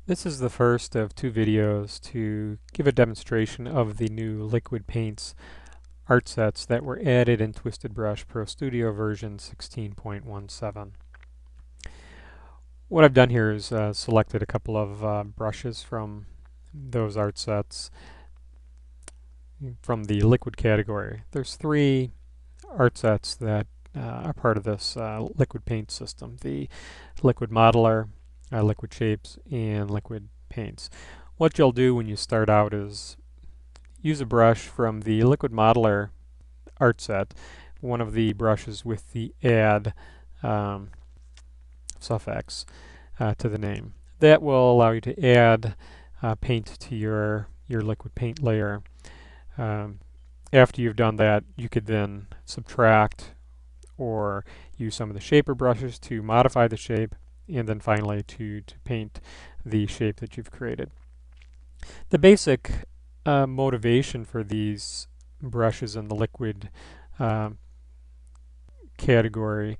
This is the first of two videos to give a demonstration of the new liquid paints art sets that were added in TwistedBrush Pro Studio version 16.17. What I've done here is selected a couple of brushes from those art sets from the liquid category. There's three art sets that are part of this liquid paint system: the liquid modeler, liquid shapes, and liquid paints. What you'll do when you start out is use a brush from the liquid modeler art set, one of the brushes with the add suffix to the name. That will allow you to add paint to your liquid paint layer. After you've done that, you could then subtract or use some of the shaper brushes to modify the shape, and then finally to paint the shape that you've created. The basic motivation for these brushes in the liquid category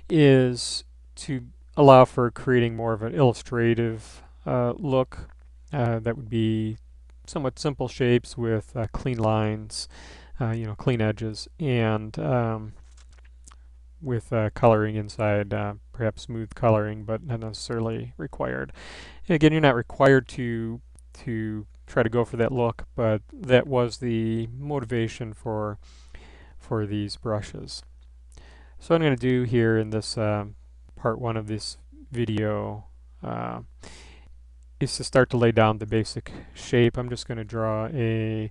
is to allow for creating more of an illustrative look that would be somewhat simple shapes with clean lines, clean edges, and with coloring inside, perhaps smooth coloring, but not necessarily required. And again, you're not required to try to go for that look, but that was the motivation for these brushes. So what I'm going to do here in this part one of this video is to start to lay down the basic shape. I'm just going to draw a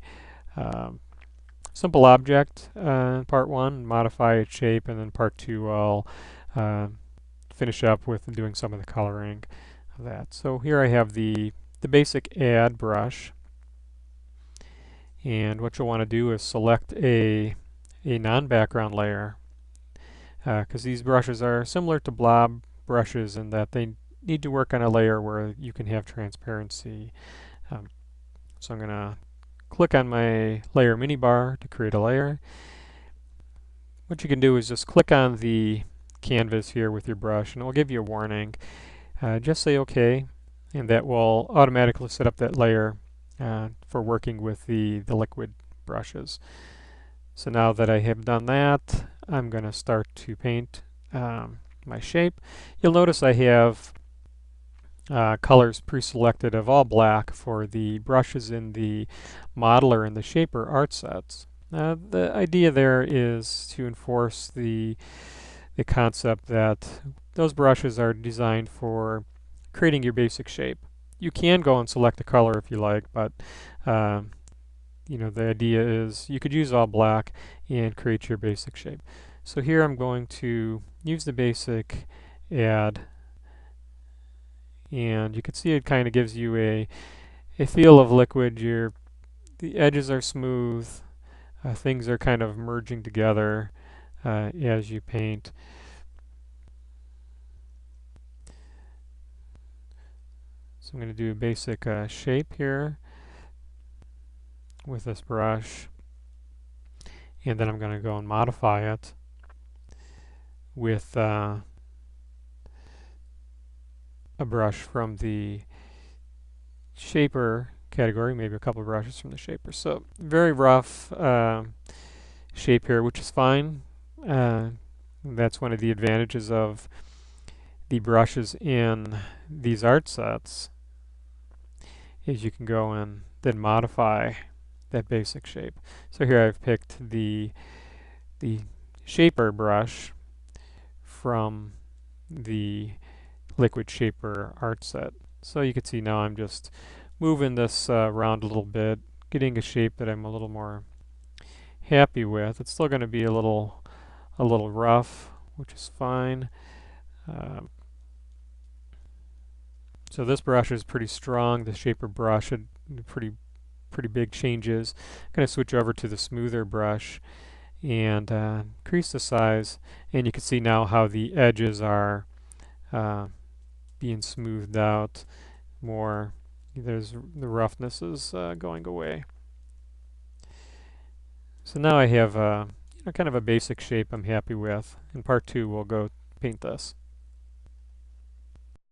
simple object in part one, modify its shape, and then part two I'll finish up with doing some of the coloring of that. So here I have the basic add brush, and what you'll want to do is select a non-background layer, because these brushes are similar to blob brushes in that they need to work on a layer where you can have transparency. So I'm going to click on my layer mini bar to create a layer. What you can do is just click on the canvas here with your brush, and it will give you a warning. Just say OK, and that will automatically set up that layer for working with the liquid brushes. So now that I have done that, I'm going to start to paint my shape. You'll notice I have colors pre-selected of all black for the brushes in the modeler and the shaper art sets. The idea there is to enforce the concept that those brushes are designed for creating your basic shape. You can go and select a color if you like, but the idea is you could use all black and create your basic shape. So here I'm going to use the basic add, and you can see it kind of gives you a feel of liquid. The edges are smooth, things are kind of merging together as you paint. So I'm going to do a basic shape here with this brush, and then I'm going to go and modify it with a brush from the shaper category, maybe a couple of brushes from the shaper. So very rough shape here, which is fine. That's one of the advantages of the brushes in these art sets, is you can go and then modify that basic shape. So here I've picked the shaper brush from the liquid shaper art set. So you can see now I'm just moving this around a little bit, getting a shape that I'm a little more happy with. It's still going to be a little rough, which is fine. So this brush is pretty strong. The shaper brush had pretty big changes. I'm going to switch over to the smoother brush and increase the size, and you can see now how the edges are being smoothed out more. The roughness is going away. So now I have kind of a basic shape I'm happy with. In part two we'll go paint this.